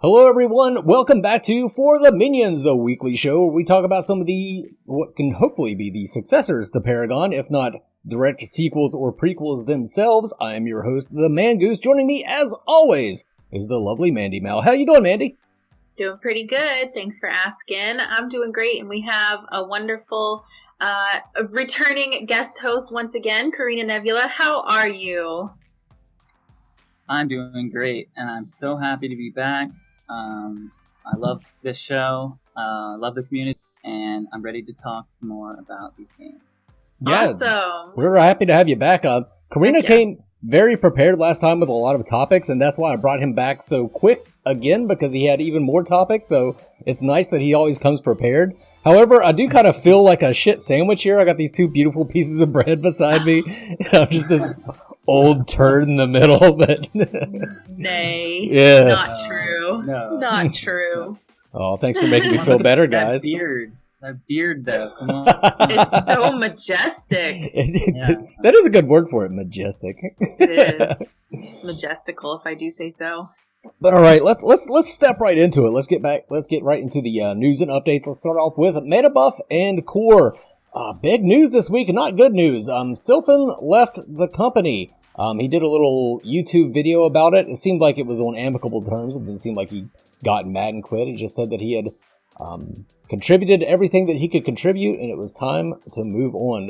Hello everyone, welcome back to For the Minions, the weekly show where we talk about some of the, what can hopefully be the successors to Paragon, if not direct sequels or prequels themselves. I am your host, the Man Goose. Joining me, as always, is the lovely MandiMal. How you doing, Mandy? Doing pretty good. Thanks for asking. I'm doing great, and we have a wonderful returning guest host once again, Carina Nebula. How are you? I'm doing great, and I'm so happy to be back. I love this show, love the community, and I'm ready to talk some more about these games. Yeah, awesome. We're happy to have you back. Carina came very prepared last time with a lot of topics, and that's why I brought him back so quick again, because he had even more topics, so it's nice that he always comes prepared. However, I do kind of feel like a shit sandwich here. I got these two beautiful pieces of bread beside me, and I'm just this old turd in the middle, but... Nay. Yeah. Not true. No. Not true. Oh, thanks for making me feel better, guys. That beard, though. Come on. It's so majestic. That is a good word for it, majestic. It is majestical, if I do say so. But all right, let's step right into it. Let's get right into the news and updates. Let's start off with MetaBuff and Core. Big news this week, not good news. Tsofen left the company. He did a little YouTube video about it. It seemed like it was on amicable terms. It didn't seem like he got mad and quit. It just said that he had contributed everything that he could contribute, and it was time to move on.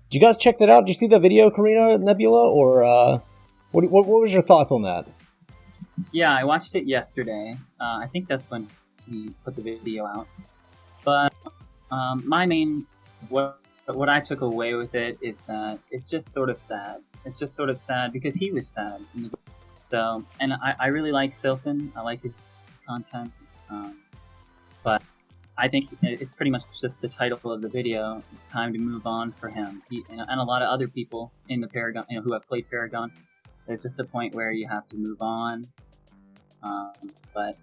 Did you guys check that out? Did you see the video, Carina Nebula, or what was your thoughts on that? Yeah, I watched it yesterday. I think that's when he put the video out. But my main what I took away with it is that it's just sort of sad. It's just sort of sad because he was sad. So, and I really like Tsofen. I like his content. But I think it's pretty much just the title of the video. It's time to move on for him. He, and a lot of other people in the Paragon, who have played Paragon. There's just a point where you have to move on. But,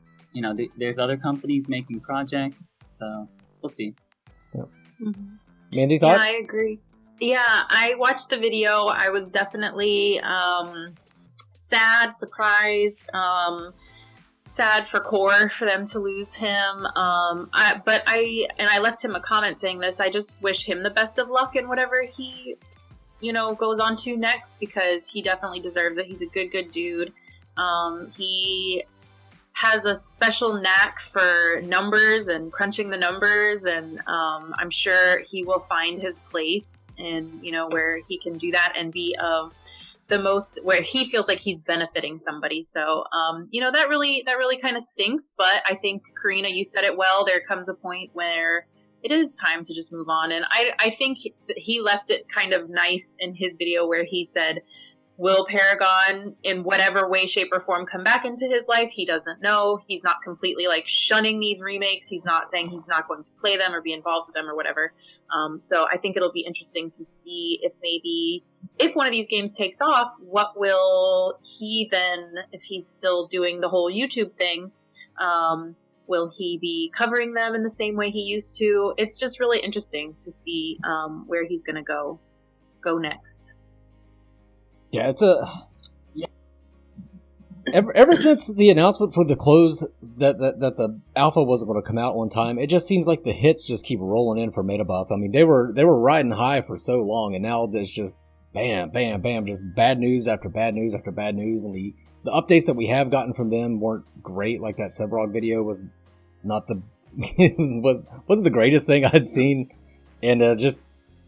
there's other companies making projects, so we'll see. Yep. Mm-hmm. Mandy, thoughts? Yeah, I agree. Yeah, I watched the video. I was definitely sad, surprised, sad for Core for them to lose him. I left him a comment saying this. I just wish him the best of luck in whatever he goes on to next, because he definitely deserves it. He's a good dude. He has a special knack for numbers and crunching the numbers, and I'm sure he will find his place in, where he can do that and be of the most, where he feels like he's benefiting somebody. So, that really kind of stinks, but I think, Carina, you said it well. There comes a point where it is time to just move on. And I think he left it kind of nice in his video where he said, will Paragon in whatever way, shape, or form come back into his life? He doesn't know. He's not completely shunning these remakes. He's not saying he's not going to play them or be involved with them or whatever. So I think it'll be interesting to see if one of these games takes off, what will he then, if he's still doing the whole YouTube thing, will he be covering them in the same way he used to? It's just really interesting to see where he's going to go next. Yeah, ever since the announcement for the close that the alpha wasn't going to come out on time, it just seems like the hits just keep rolling in for MetaBuff. I mean, they were riding high for so long, and now there's just bam, bam, bam, just bad news after bad news after bad news, and the updates that we have gotten from them weren't great. Like that Sevrog video was not wasn't the greatest thing I'd seen, and just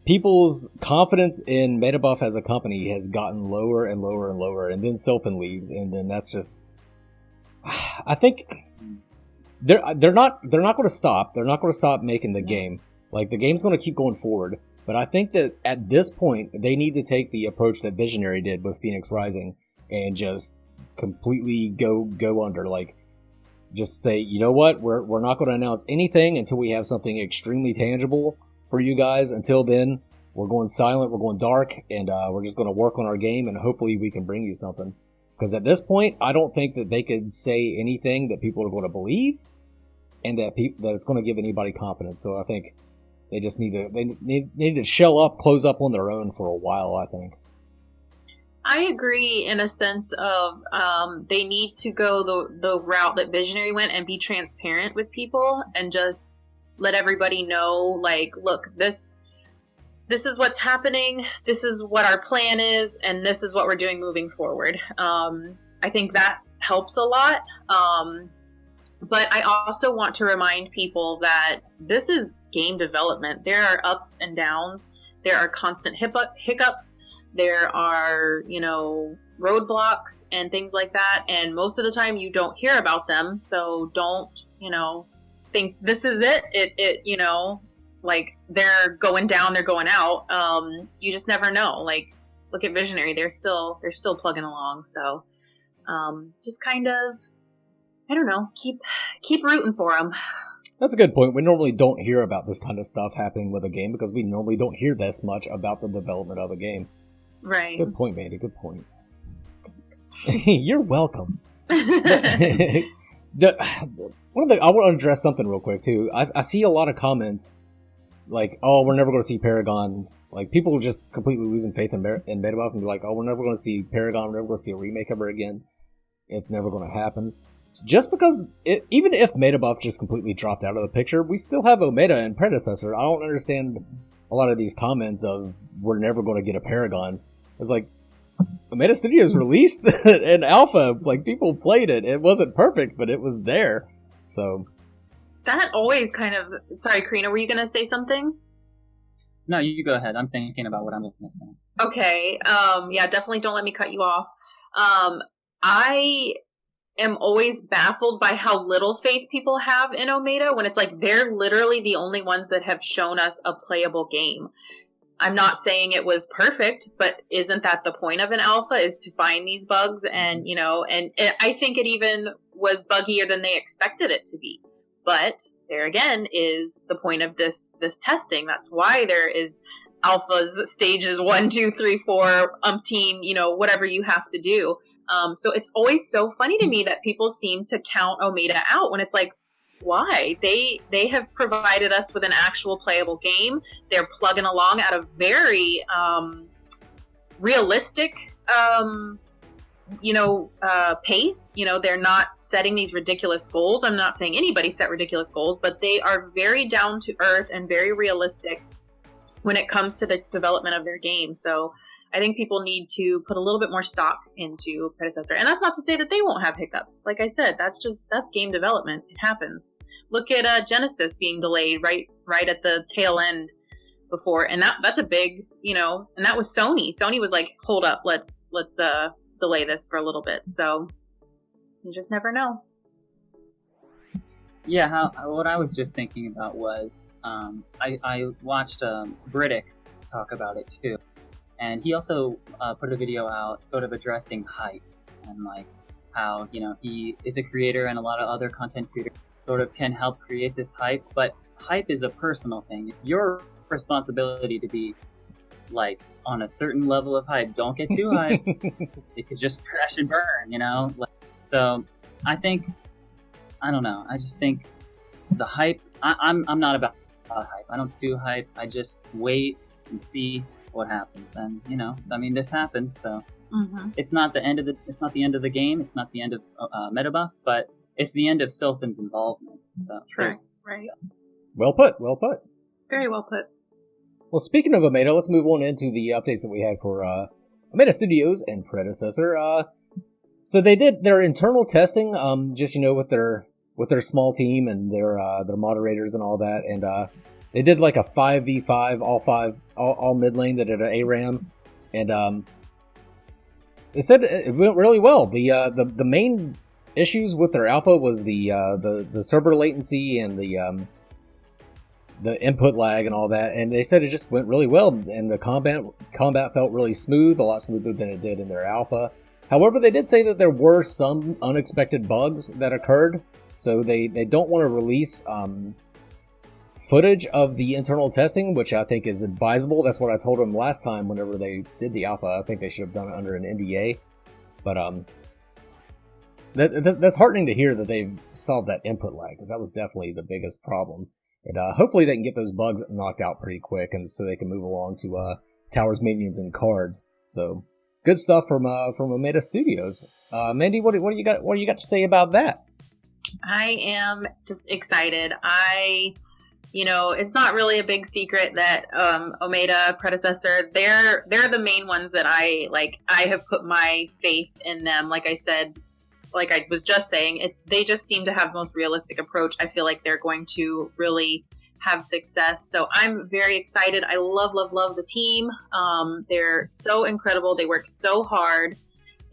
people's confidence in MetaBuff as a company has gotten lower and lower and lower, and then Tsofen leaves, and then that's just, I think they're not going to stop. They're not going to stop making the game. Like, the game's going to keep going forward, but I think that at this point they need to take the approach that Visionary did with Phoenix Rising and just completely go under. Like, just say, you know what, we're not going to announce anything until we have something extremely tangible for you guys. Until then, we're going silent, we're going dark, and we're just going to work on our game, and hopefully we can bring you something. Because at this point, I don't think that they could say anything that people are going to believe, and that it's going to give anybody confidence. So I think they just need to shell up, close up on their own for a while, I think. I agree in a sense of they need to go the route that Visionary went and be transparent with people and just let everybody know, like, look, this is what's happening, this is what our plan is, and this is what we're doing moving forward. I think that helps a lot. But I also want to remind people that this is game development. There are ups and downs. There are constant hiccups. There are, roadblocks and things like that. And most of the time you don't hear about them. So don't, think this is it. Like they're going down, they're going out. You just never know. Like, look at Visionary. They're still plugging along. So, just kind of, I don't know, keep rooting for them. That's a good point. We normally don't hear about this kind of stuff happening with a game because we normally don't hear this much about the development of a game. Right. Good point, Mandy. Good point. You're welcome. I want to address something real quick too. I see a lot of comments like, "Oh, we're never going to see Paragon." Like, people are just completely losing faith in MetaBuff and be like, "Oh, we're never going to see Paragon. We're never going to see a remake ever again. It's never going to happen." Just because, even if MetaBuff just completely dropped out of the picture, we still have Omega and Predecessor. I don't understand a lot of these comments of, "We're never going to get a Paragon." It's like, Omega Studios released an alpha. Like, people played it. It wasn't perfect, but it was there. So that always kind of... Sorry, Carina, were you going to say something? No, you go ahead. I'm thinking about what I'm going to say. Okay. Yeah, definitely don't let me cut you off. I am always baffled by how little faith people have in Omega when it's like they're literally the only ones that have shown us a playable game. I'm not saying it was perfect, but isn't that the point of an alpha, is to find these bugs? And, I think it even was buggier than they expected it to be. But there again is the point of this testing. That's why there is alphas, stages 1, 2, 3, 4, umpteen, whatever you have to do. So it's always so funny to me that people seem to count Omega out when it's like, why? They have provided us with an actual playable game. They're plugging along at a very realistic pace. They're not setting these ridiculous goals. I'm not saying anybody set ridiculous goals, but they are very down to earth and very realistic when it comes to the development of their game. So I think people need to put a little bit more stock into Predecessor. And that's not to say that they won't have hiccups. Like I said, that's game development. It happens. Look at Genesis being delayed right at the tail end before. And that's a big, and that was Sony. Sony was like, hold up, let's delay this for a little bit. So you just never know. Yeah, what I was just thinking about was I watched Briddick talk about it too. And he also put a video out sort of addressing hype and like how, he is a creator and a lot of other content creators sort of can help create this hype. But hype is a personal thing. It's your responsibility to be like on a certain level of hype. Don't get too hype. It could just crash and burn, So I don't know. I just think the hype, I'm not about hype. I don't do hype. I just wait and see what happens. And this happened, so it's not the end of the game. It's not the end of MetaBuff, but it's the end of Tsofen's involvement. So right. Well put. Very well put. Well, speaking of Omega, let's move on into the updates that we had for Omega Studios and Predecessor. So they did their internal testing, just with their small team and their moderators and all that, and they did like a 5v5, all mid lane. They did an ARAM, and they said it went really well. The main issues with their alpha was the server latency and the input lag and all that, and they said it just went really well, and the combat felt really smooth, a lot smoother than it did in their alpha. However, they did say that there were some unexpected bugs that occurred, so they don't want to release footage of the internal testing, which I think is advisable. That's what I told them last time whenever they did the alpha. I think they should have done it under an NDA. But that's heartening to hear that they've solved that input lag, because that was definitely the biggest problem. And hopefully they can get those bugs knocked out pretty quick, and so they can move along to towers, minions, and cards. So good stuff from Omega Studios. Mandy, what do you got? What do you got to say about that? I am just excited. It's not really a big secret that Omega predecessor, they're the main ones that I have put my faith in them. Like I said, like I was just saying, they just seem to have the most realistic approach. I feel like they're going to really have success. So I'm very excited. I love the team. They're so incredible. They work so hard.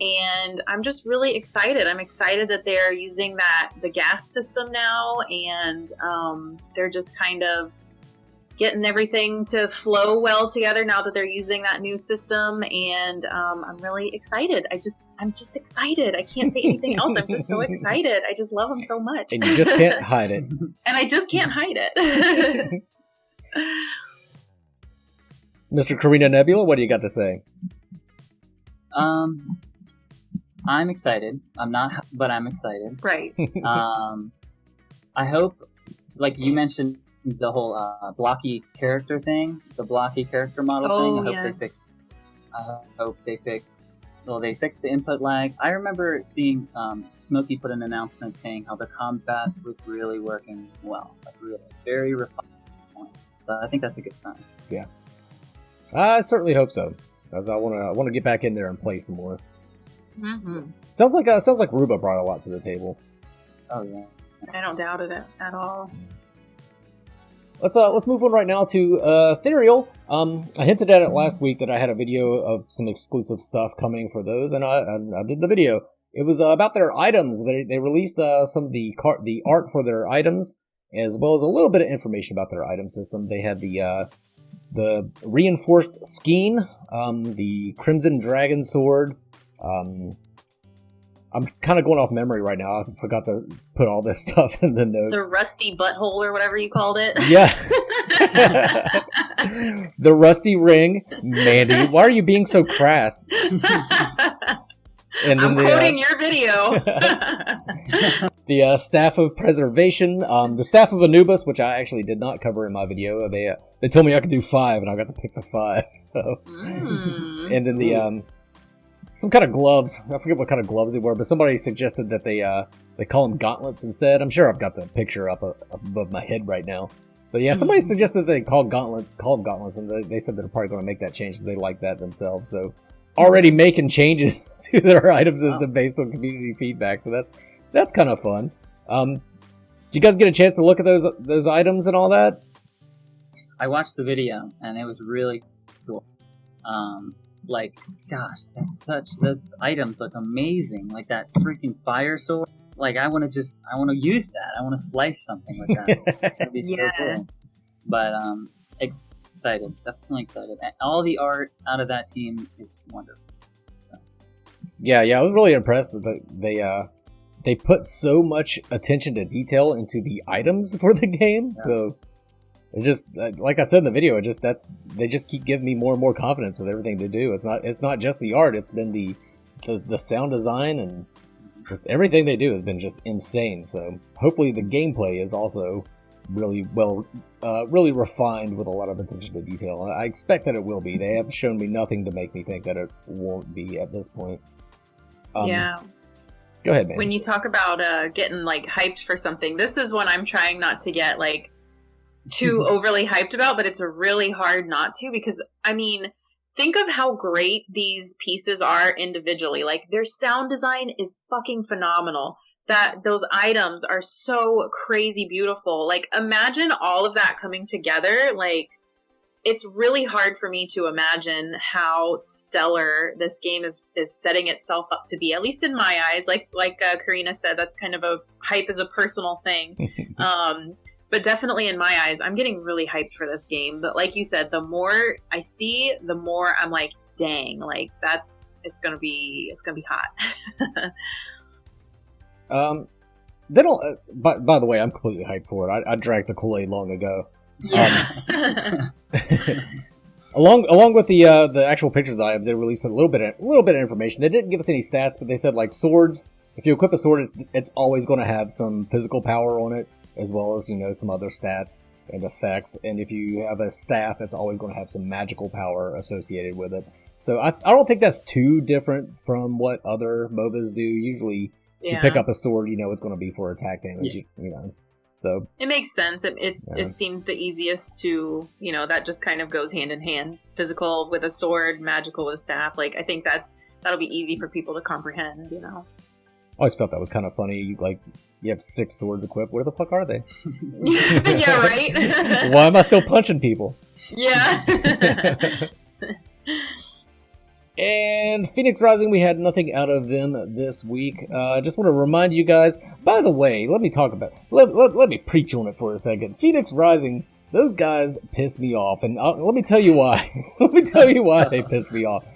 And I'm just really excited. I'm excited that they're using the gas system now, and they're just kind of getting everything to flow well together now that they're using that new system. And I'm really excited. I'm just excited. I can't say anything else. I'm just so excited. I just love them so much. And you just can't hide it. And I just can't hide it. Mr. Carina Nebula, what do you got to say? I'm excited. I'm not, but I'm excited. Right. I hope, like you mentioned, the whole blocky character thing, the blocky character model thing. I hope they fix. Well, they fixed the input lag. I remember seeing Smokey put an announcement saying how the combat was really working well. Like really, it's very refined. So I think that's a good sign. Yeah, I certainly hope so. Because I want to get back in there and play some more. Mm-hmm. Sounds like Ruba brought a lot to the table. Oh yeah, I don't doubt it at all. Let's move on right now to Ethereal. I hinted at it last week that I had a video of some exclusive stuff coming for those, and I did the video. It was about their items. They released some of the art for their items, as well as a little bit of information about their item system. They had the reinforced skein, the Crimson Dragon Sword. I'm kind of going off memory right now. I forgot to put all this stuff in the notes. The rusty butthole or whatever you called it. Yeah. The rusty ring. Mandy, why are you being so crass? And then I'm quoting your video. The Staff of Preservation. The Staff of Anubis, which I actually did not cover in my video. They told me I could do 5, and I got to pick the 5. So. And then the... some kind of gloves. I forget what kind of gloves they were, but somebody suggested that they call them gauntlets instead. I'm sure I've got the picture up above my head right now. But yeah, somebody suggested they call them gauntlets, and they said they're probably going to make that change because they like that themselves. So already making changes to their item system based on community feedback. So that's kind of fun. Did you guys get a chance to look at those items and all that? I watched the video, and it was really cool. Like, gosh, those items look amazing. Like that freaking fire sword. Like, I want to use that. I want to slice something with that. That'd be so cool. But, excited. Definitely excited. And all the art out of that team is wonderful. So. Yeah, I was really impressed that they put so much attention to detail into the items for the game. Yeah. So. It just, like I said in the video, they just keep giving me more and more confidence with everything they do. It's not just the art; it's been the sound design and just everything they do has been just insane. So hopefully the gameplay is also really really refined with a lot of attention to detail. I expect that it will be. They have shown me nothing to make me think that it won't be at this point. Yeah. Go ahead, man. When you talk about getting like hyped for something, this is one I'm trying not to get like too overly hyped about, but it's really hard not to because, I mean, think of how great these pieces are individually. Like, their sound design is fucking phenomenal. Those items are so crazy beautiful. Like, imagine all of that coming together. Like, it's really hard for me to imagine how stellar this game is setting itself up to be, at least in my eyes. Like Carina said, that's kind of hype is a personal thing. But definitely in my eyes, I'm getting really hyped for this game. But like you said, the more I see, the more I'm like, dang, like it's gonna be hot. They don't. By the way, I'm completely hyped for it. I drank the Kool-Aid long ago. Yeah. Along with the actual pictures of the items, they released a little bit of information. They didn't give us any stats, but they said like swords. If you equip a sword, it's always going to have some physical power on it, as well as some other stats. and effects. And if you have a staff, it's always going to have some magical power associated with it. So I don't think that's too different from what other MOBAs do. Usually, if you pick up a sword, it's going to be for attack damage. So it makes sense. It seems the easiest to, that just kind of goes hand in hand. Physical with a sword, magical with a staff. Like, I think that'll be easy for people to comprehend, I always felt that was kind of funny. Like, you have 6 swords equipped. Where the fuck are they? Yeah, right? Why am I still punching people? Yeah. And Phoenix Rising, we had nothing out of them this week. I just want to remind you guys, by the way, let me talk about, let me preach on it for a second. Phoenix Rising, those guys piss me off, and let me tell you why. Let me tell you why they piss me off.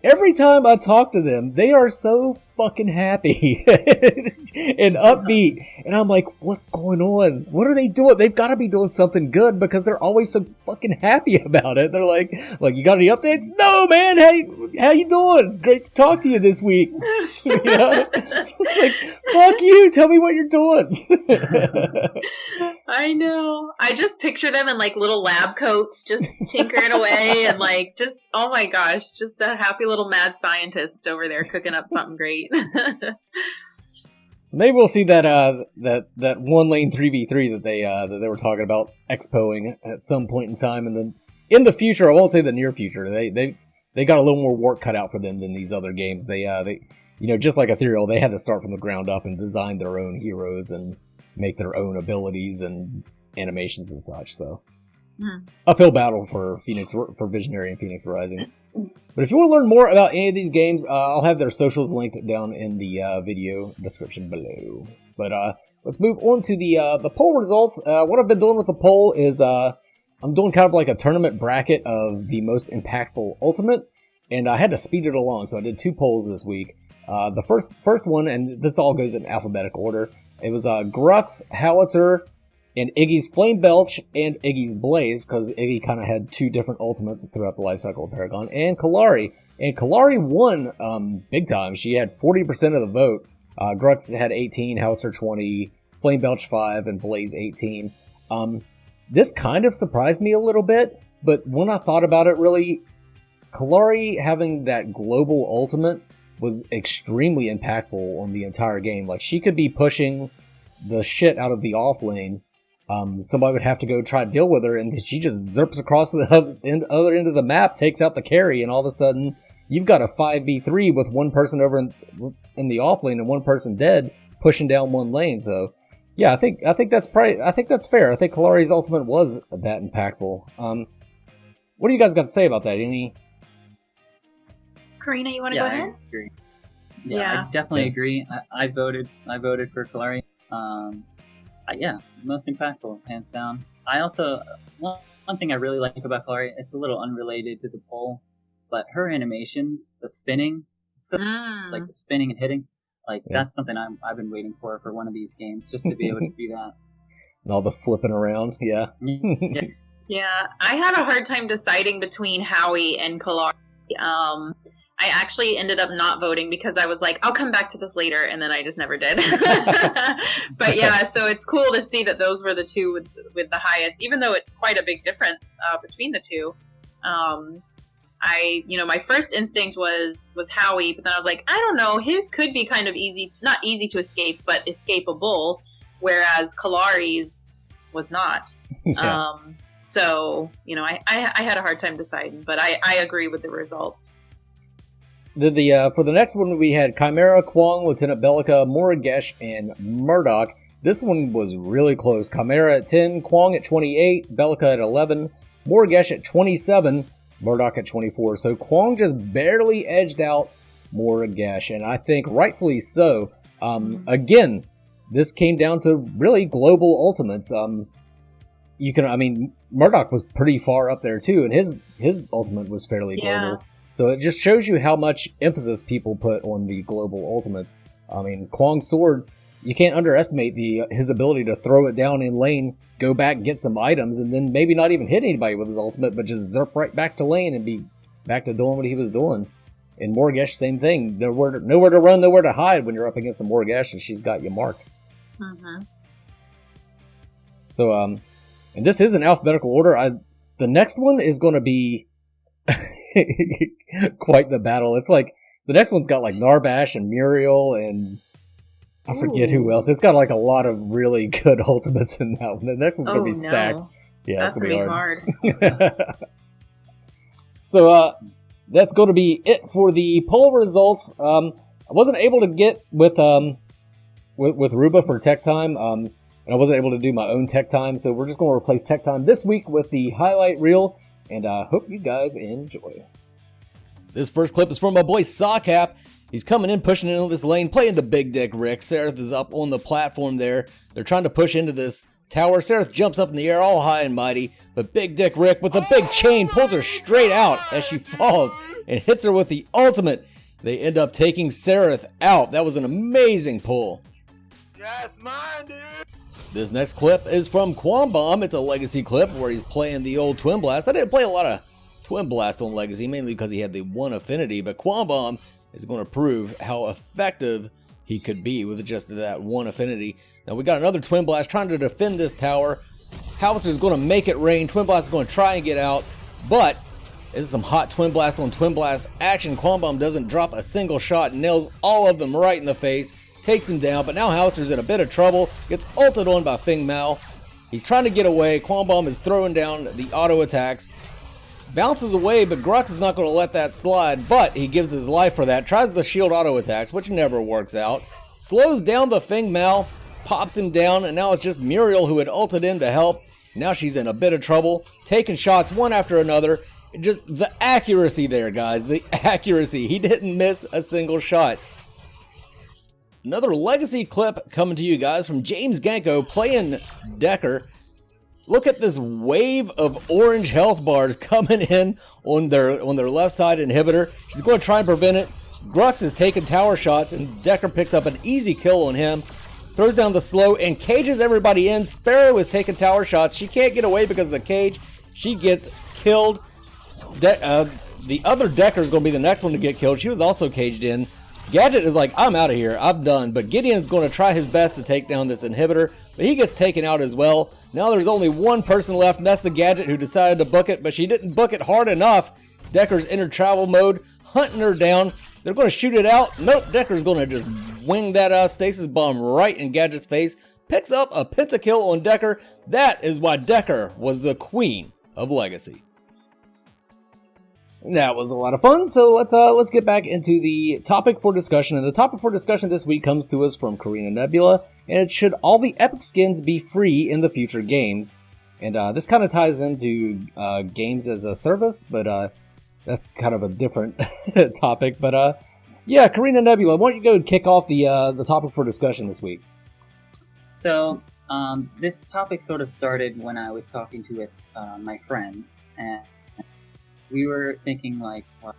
Every time I talk to them, they are so fucking happy and upbeat. And I'm like, what's going on? What are they doing? They've got to be doing something good because they're always so fucking happy about it. They're like, you got any updates? No, man. How you doing? It's great to talk to you this week. It's like, fuck you. Tell me what you're doing. I know. I just picture them in like little lab coats, just tinkering away and just, oh my gosh, just a happy little mad scientist over there cooking up something great. So maybe we'll see that one lane 3v3 that they were talking about expoing at some point in time, and then in the future, I won't say the near future. They got a little more work cut out for them than these other games. They just like Ethereal, they had to start from the ground up and design their own heroes and make their own abilities and animations and such. So uphill battle for Visionary and Phoenix Rising. But if you want to learn more about any of these games, I'll have their socials linked down in the video description below. But let's move on to the poll results. What I've been doing with the poll is I'm doing kind of like a tournament bracket of the most impactful ultimate, and I had to speed it along, so I did 2 polls this week. The first one, and this all goes in alphabetical order, it was Grux, Howitzer, and Iggy's Flame Belch, and Iggy's Blaze, because Iggy kind of had 2 different ultimates throughout the life cycle of Paragon, and Kalari. And Kalari won big time. She had 40% of the vote. Grux had 18, Howitzer 20, Flame Belch 5, and Blaze 18. This kind of surprised me a little bit, but when I thought about it really, Kalari having that global ultimate was extremely impactful on the entire game. Like, she could be pushing the shit out of the off lane. Somebody would have to go try to deal with her, and she just zerps across the other end of the map, takes out the carry, and all of a sudden you've got a 5v3 with one person over in the off lane and one person dead, pushing down one lane. So yeah, I think that's fair. I think Kalari's ultimate was that impactful. What do you guys got to say about that? Any? Carina, you want to go ahead? I agree. Yeah, I definitely agree. I voted for Kalari. Most impactful, hands down. I also, one thing I really like about Kalari, it's a little unrelated to the poll, but her animations, the spinning, like the spinning and hitting, that's something I've been waiting for one of these games, just to be able to see that. And all the flipping around, yeah. Yeah, I had a hard time deciding between Howie and Kalari. I actually ended up not voting because I was like, I'll come back to this later, and then I just never did. But yeah, so it's cool to see that those were the 2 with the highest, even though it's quite a big difference between the 2. My first instinct was Howie, but then I was like, I don't know, his could be kind of easy, not easy to escape, but escapable, whereas Kalari's was not. Yeah. So, I had a hard time deciding, but I agree with the results. For the next one, we had Chimera, Kwong, Lieutenant Bellica, Morigesh, and Murdoch. This one was really close. Chimera at 10, Kwong at 28, Bellica at 11, Morigesh at 27, Murdoch at 24. So Kwong just barely edged out Morigesh, and I think rightfully so. Again, this came down to really global ultimates. Murdoch was pretty far up there too, and his ultimate was fairly global. So it just shows you how much emphasis people put on the global ultimates. I mean, Kwong's sword, you can't underestimate his ability to throw it down in lane, go back, get some items, and then maybe not even hit anybody with his ultimate, but just zerp right back to lane and be back to doing what he was doing. And Morigesh, same thing. Nowhere to run, nowhere to hide when you're up against the Morigesh, and she's got you marked. Mm-hmm. So, And this is in alphabetical order. The next one is going to be quite the battle. It's like, the next one's got like Narbash and Muriel and I forget who else. It's got like a lot of really good ultimates in that one. The next one's going to be stacked. Yeah, that's going to be hard. So that's going to be it for the poll results. I wasn't able to get with Ruba for Tech Time, and I wasn't able to do my own Tech Time, so we're just going to replace Tech Time this week with the highlight reel, and I hope you guys enjoy. This first clip is from my boy Sockap. He's coming in, pushing into this lane, playing the big dick Rick. Sereth is up on the platform there. They're trying to push into this tower. Sereth jumps up in the air all high and mighty, but big dick Rick with a big chain pulls her straight out as she falls and hits her with the ultimate. They end up taking Sereth out. That was an amazing pull. Yes, mine, dude. This next clip is from Quambomb. It's a Legacy clip where he's playing the old Twin Blast. I didn't play a lot of Twin Blast on Legacy, mainly because he had the one affinity, but Quambomb is going to prove how effective he could be with just that one affinity. Now we got another Twin Blast trying to defend this tower. Howitzer is going to make it rain. Twin Blast is going to try and get out, but this is some hot Twin Blast on Twin Blast action. Quambomb doesn't drop a single shot, nails all of them right in the face, takes him down, but now Howitzer's in a bit of trouble, gets ulted on by Feng Mao. He's trying to get away. Quambomb is throwing down the auto attacks. Bounces away, but Grux is not going to let that slide, but he gives his life for that. Tries the shield auto attacks, which never works out. Slows down the Feng Mao, pops him down, and now it's just Muriel who had ulted in to help. Now she's in a bit of trouble, taking shots one after another. Just the accuracy there, guys. The accuracy. He didn't miss a single shot. Another Legacy clip coming to you guys from James Ganko playing Decker. Look at this wave of orange health bars coming in on their left side inhibitor. She's going to try and prevent it. Grux is taking tower shots, and Decker picks up an easy kill on him. Throws down the slow and cages everybody in. Sparrow is taking tower shots. She can't get away because of the cage. She gets killed. The other Decker is going to be the next one to get killed. She was also caged in. Gadget is like, I'm out of here, I'm done. But Gideon's going to try his best to take down this inhibitor, but he gets taken out as well. Now there's only one person left, and that's the Gadget who decided to book it, but she didn't book it hard enough. Decker's entered travel mode, hunting her down. They're going to shoot it out. Nope, Decker's going to just wing that stasis bomb right in Gadget's face. Picks up a pentakill on Decker. That is why Decker was the queen of Legacy. That was a lot of fun, so let's get back into the topic for discussion. And the topic for discussion this week comes to us from Carina Nebula, and it should all the epic skins be free in the future games. And this kind of ties into games as a service, but that's kind of a different topic. But yeah, Carina Nebula, why don't you go and kick off the topic for discussion this week? So this topic sort of started when I was talking with my friends, and we were thinking, like, well,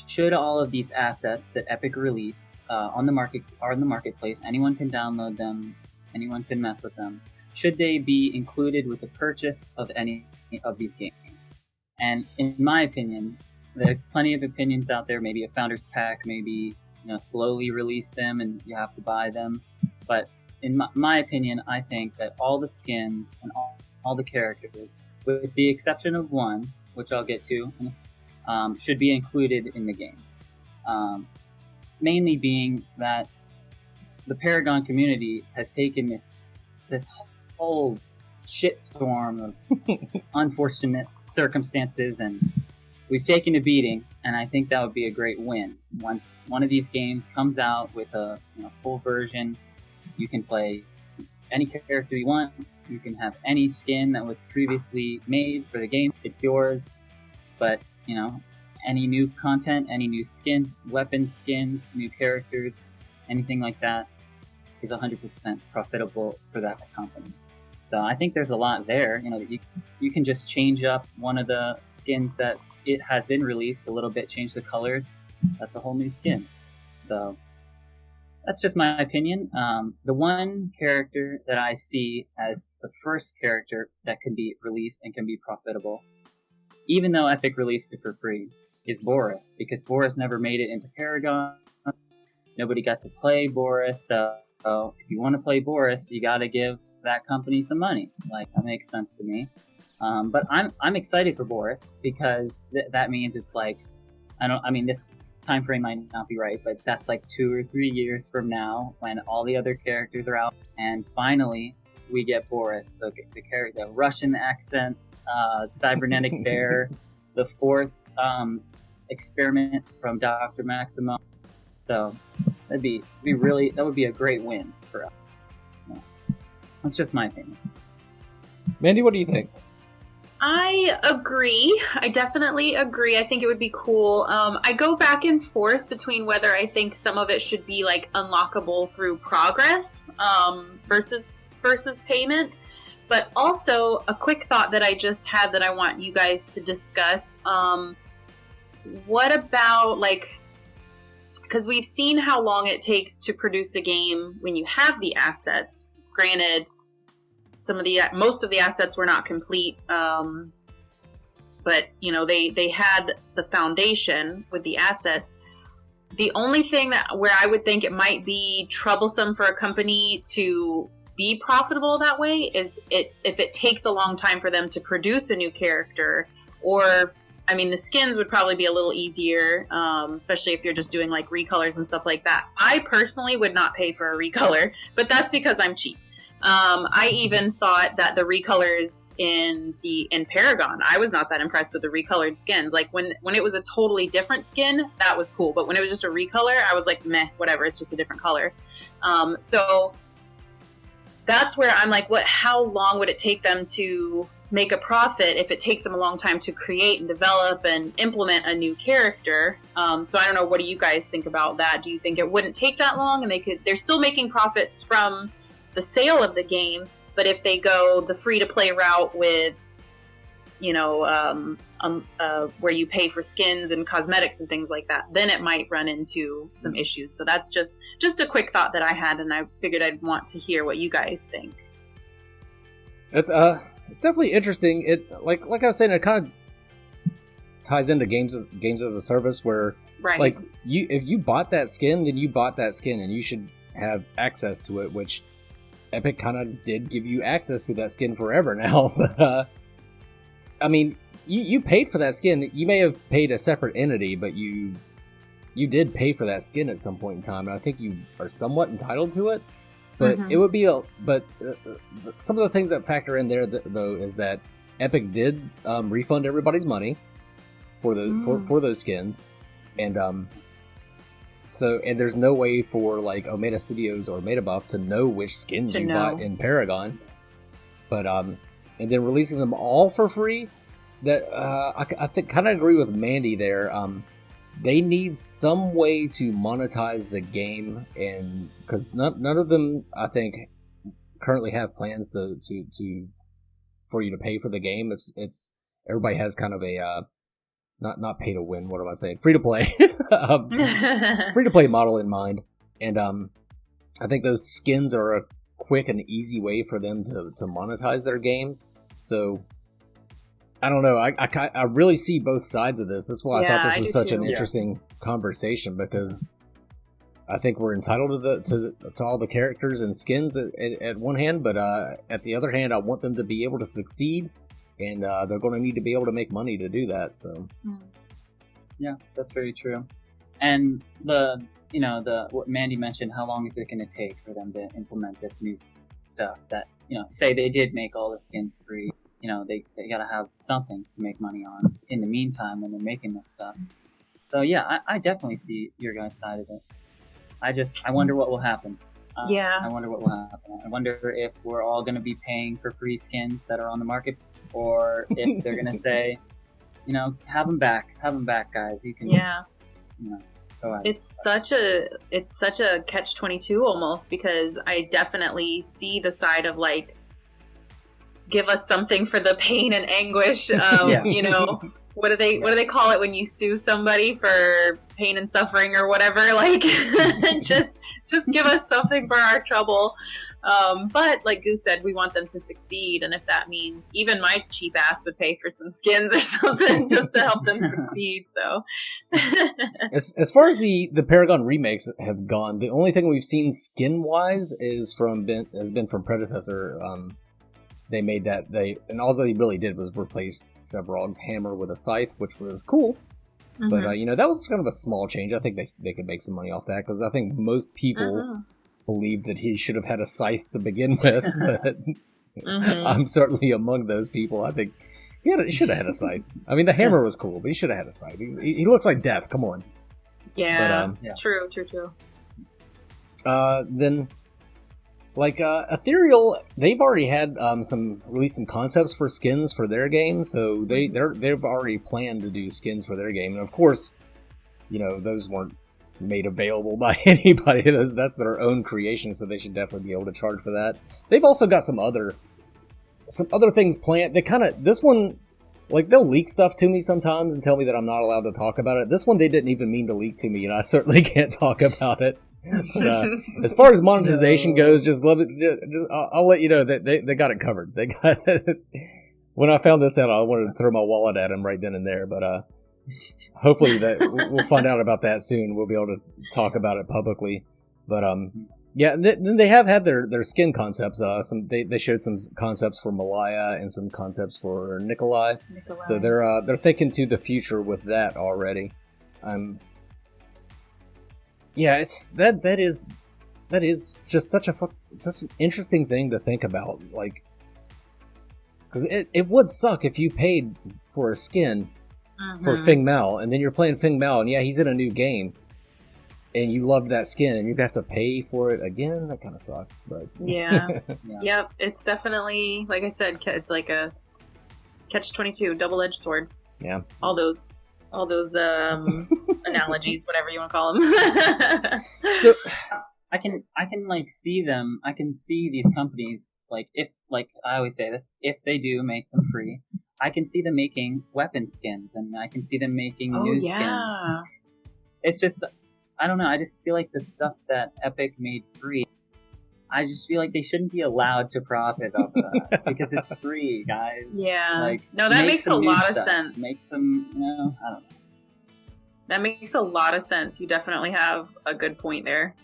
should all of these assets that Epic released on the marketplace, anyone can download them, anyone can mess with them, should they be included with the purchase of any of these games? And in my opinion, there's plenty of opinions out there. Maybe a founder's pack, maybe slowly release them and you have to buy them. But in my opinion, I think that all the skins and all the characters, with the exception of one, which I'll get to, should be included in the game. Mainly being that the Paragon community has taken this whole shitstorm of unfortunate circumstances, and we've taken a beating, and I think that would be a great win. Once one of these games comes out with a full version, you can play any character you want. You can have any skin that was previously made for the game. It's yours. But, any new content, any new skins, weapon skins, new characters, anything like that is 100% profitable for that company. So I think there's a lot there. That you can just change up one of the skins that it has been released a little bit, change the colors. That's a whole new skin. So that's just my opinion. The one character that I see as the first character that can be released and can be profitable, even though Epic released it for free, is Boris, because Boris never made it into Paragon. Nobody got to play Boris, so if you want to play Boris, you got to give that company some money. Like, that makes sense to me. But I'm excited for Boris because that means it's like, this time frame might not be right, but that's like 2 or 3 years from now when all the other characters are out, and finally we get Boris, the Russian accent, cybernetic bear, the fourth experiment from Dr. Maximo. So that would be a great win for us. Yeah. That's just my opinion. Mandy, what do you think? I agree. I definitely agree. I think it would be cool. I go back and forth between whether I think some of it should be like unlockable through progress versus payment. But also a quick thought that I just had that I want you guys to discuss. What about because we've seen how long it takes to produce a game when you have the assets. Granted, most of the assets were not complete, but they had the foundation with the assets. The only thing where I would think it might be troublesome for a company to be profitable that way is if it takes a long time for them to produce a new character, or the skins would probably be a little easier, especially if you're just doing like recolors and stuff like that. I personally would not pay for a recolor, but that's because I'm cheap. I even thought that the recolors in Paragon, I was not that impressed with the recolored skins. Like when it was a totally different skin, that was cool. But when it was just a recolor, I was like, meh, whatever. It's just a different color. So that's where I'm like, how long would it take them to make a profit if it takes them a long time to create and develop and implement a new character? So I don't know. What do you guys think about that? Do you think it wouldn't take that long and they're still making profits from the sale of the game, but if they go the free-to-play route with, where you pay for skins and cosmetics and things like that, then it might run into some issues. So that's just a quick thought that I had, and I figured I'd want to hear what you guys think. It's definitely interesting. It like I was saying, it kind of ties into games as a service, where right. if you bought that skin, then you bought that skin, and you should have access to it, which Epic kind of did give you access to that skin forever now. But you paid for that skin. You may have paid a separate entity, but you did pay for that skin at some point in time, and I think you are somewhat entitled to it. But it would be some of the things that factor in there though is that Epic did refund everybody's money for those skins, and and there's no way for Omega Studios or Metabuff to know which skins you bought in Paragon. But and then releasing them all for free, that I think kind of agree with Mandy there. They need some way to monetize the game, and because none of them, I think, currently have plans to for you to pay for the game. It's everybody has kind of a not pay to win. What am I saying? Free to play, free to play model in mind, and I think those skins are a quick and easy way for them to monetize their games. So I don't know. I really see both sides of this. That's why I thought this was such an interesting conversation, because I think we're entitled to all the characters and skins at one hand, but at the other hand, I want them to be able to succeed. And they're going to need to be able to make money to do that. So, yeah, that's very true. And what Mandy mentioned, how long is it going to take for them to implement this new stuff? That say they did make all the skins free. They got to have something to make money on in the meantime when they're making this stuff. So yeah, I definitely see your guys' side of it. I wonder what will happen. I wonder what will happen. I wonder if we're all going to be paying for free skins that are on the market. Or if they're gonna say, have them back, guys. You can, go out. It's such a catch-22 almost, because I definitely see the side of give us something for the pain and anguish. What do they call it when you sue somebody for pain and suffering or whatever? Just give us something for our trouble. But like Goose said, we want them to succeed, and if that means even my cheap ass would pay for some skins or something just to help them succeed. So, as far as the Paragon remakes have gone, the only thing we've seen skin wise has been from predecessor. They made that and all they really did was replace Sevarog's hammer with a scythe, which was cool. Mm-hmm. But that was kind of a small change. I think they could make some money off that, because I think most people believe that he should have had a scythe to begin with. But I'm certainly among those people. I think he should have had a scythe. I mean, the hammer was cool, but he should have had a scythe. He looks like death. Come on. Yeah. True. Then, like Ethereal, they've already had released some concepts for skins for their game, so they've already planned to do skins for their game, and of course, those weren't made available by anybody. That's their own creation, so they should definitely be able to charge for that. They've also got some other things planned. This one, like, they'll leak stuff to me sometimes and tell me that I'm not allowed to talk about it. This one they didn't even mean to leak to me, and I certainly can't talk about it. But, as far as monetization goes, just love it. I'll let you know that they got it covered. They got it. When I found this out, I wanted to throw my wallet at them right then and there. But hopefully that we'll find out about that soon. We'll be able to talk about it publicly. But then they have had their skin concepts. They showed some concepts for Malaya and some concepts for Nikolai. So they're thinking to the future with that already. Yeah, that is just such an interesting thing to think about, like, because it would suck if you paid for a skin for Feng Mao, and then you're playing Feng Mao, and he's in a new game, and you loved that skin, and you have to pay for it again. That kind of sucks, but Yep, it's definitely, like I said, it's like a catch-22, double-edged sword. Yeah, all those analogies, whatever you want to call them. So I can like see them. I can see these companies, like, if, like I always say this, if they do make them free, I can see them making weapon skins, and I can see them making new skins. It's just, I don't know. I just feel like the stuff that Epic made free, I just feel like they shouldn't be allowed to profit off of that because it's free, guys. Yeah. Like, no, that makes a lot of stuff. sense. Make some, I don't know. That makes a lot of sense. You definitely have a good point there.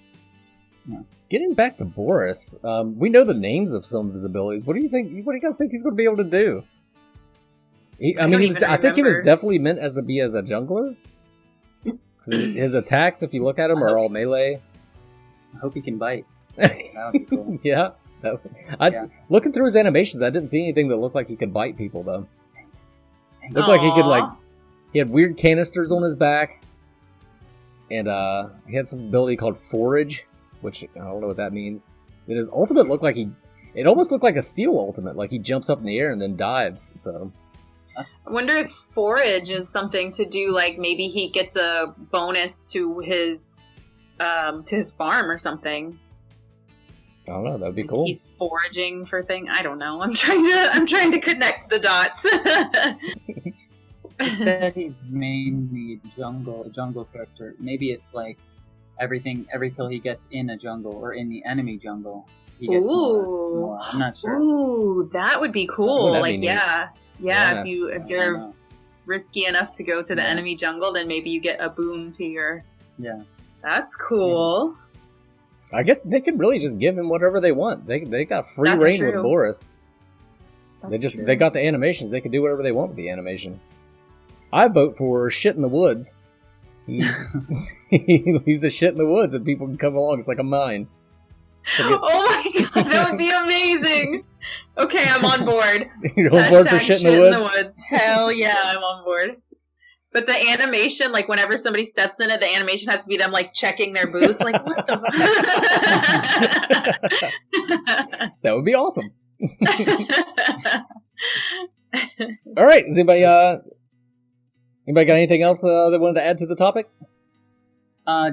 Yeah. Getting back to Boris, we know the names of some of his abilities. What do you think? What do you guys think he's going to be able to do? I think he was definitely meant as a jungler. His attacks, if you look at him, are all melee. I hope he can bite. That would be cool. Yeah. Looking through his animations, I didn't see anything that looked like he could bite people, though. Looked like he could, he had weird canisters on his back, and he had some ability called Forage, which I don't know what that means. Then his ultimate looked like it almost looked like a steel ultimate, like he jumps up in the air and then dives, so... I wonder if Forage is something to do, like, maybe he gets a bonus to his farm or something. I don't know. That'd be cool. He's foraging for things. I don't know. I'm trying to connect the dots. It said he's mainly a jungle character. Maybe it's like every kill he gets in a jungle or in the enemy jungle, he gets more. I'm not sure. Ooh, that would be cool. Like, yeah. If you're risky enough to go to the enemy jungle, then maybe you get a boon to your. Yeah. That's cool. I guess they could really just give him whatever they want. They got free reign with Boris. They got the animations. They can do whatever they want with the animations. I vote for shit in the woods. He leaves the shit in the woods and people can come along. It's like a mine. Oh my god, that would be amazing. Okay, I'm on board. You're on board for shit in the woods? Hell yeah, I'm on board. But the animation, like, whenever somebody steps in it, the animation has to be them, like, checking their boots. Like, what the fuck? That would be awesome. All right, is anybody got anything else they wanted to add to the topic?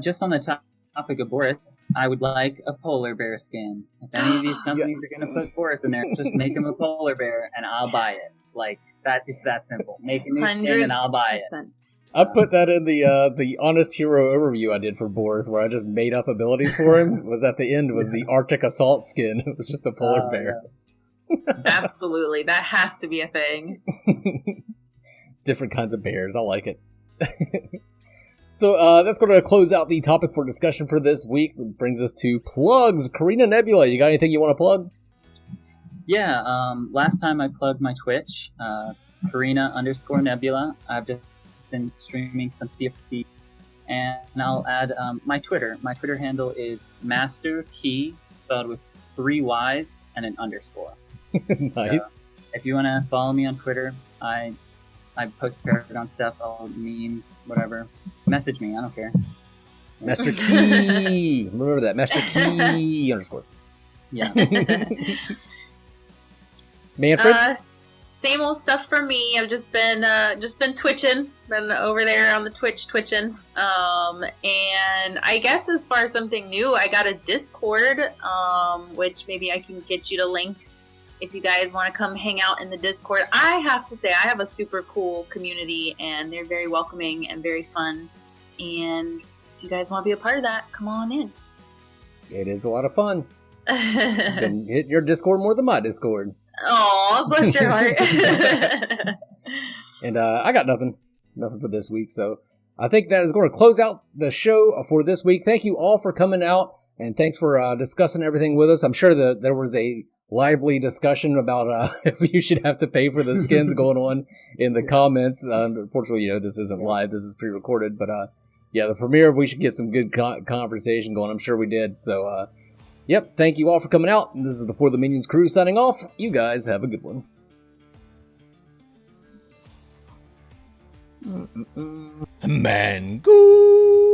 Just on the topic of Boris, I would like a polar bear skin. If any of these companies are going to put Boris in there, just make him a polar bear and I'll buy it. Like, it's that simple. Make a new skin and I'll buy it. I put that in the Honest Hero overview I did for Boris, where I just made up abilities for him. Was at the end was the Arctic Assault skin. It was just a polar bear. Absolutely, that has to be a thing. Different kinds of bears. I like it. So that's going to close out the topic for discussion for this week. It brings us to plugs. Carina Nebula, you got anything you want to plug? Yeah, last time I plugged my Twitch, Carina_Nebula. I've just been streaming some CFP, and I'll add my Twitter. My Twitter handle is MasterKey, spelled with 3 Y's and an underscore. Nice. So if you want to follow me on Twitter, I post Paragon stuff, all memes, whatever. Message me, I don't care. Master Key. Remember that. Master Key _ Yeah. Manfred? Same old stuff for me. I've just been twitching, been over there on the Twitch twitching. And I guess as far as something new, I got a Discord, which maybe I can get you to link if you guys want to come hang out in the Discord. I have to say, I have a super cool community, and they're very welcoming and very fun. And if you guys want to be a part of that, come on in. It is a lot of fun. You can hit your Discord more than my Discord. Aw, bless your heart. And I got nothing for this week. So I think that is going to close out the show for this week. Thank you all for coming out, and thanks for discussing everything with us. I'm sure that there was a lively discussion about if you should have to pay for the skins going on in the comments. Unfortunately, this isn't live. This is pre-recorded. But yeah, the premiere, we should get some good conversation going. I'm sure we did. So yep, thank you all for coming out. This is the For the Minions crew signing off. You guys have a good one. Man, Goose!